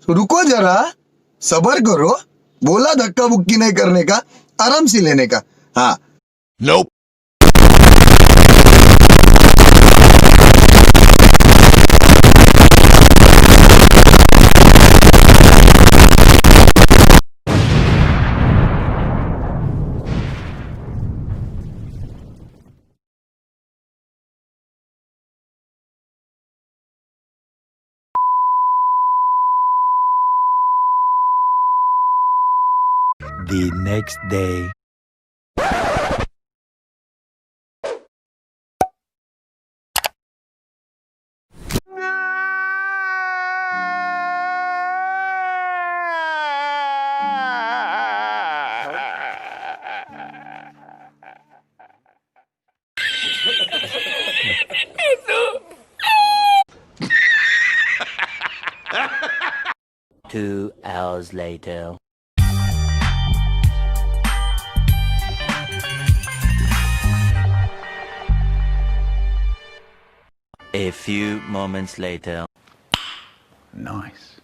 रुको जरा, सबर करो। बोला धक्का बुक्की नहीं करने का, आराम से लेने का। हाँ। Nope. The next day. Two hours later. A few moments later. Nice.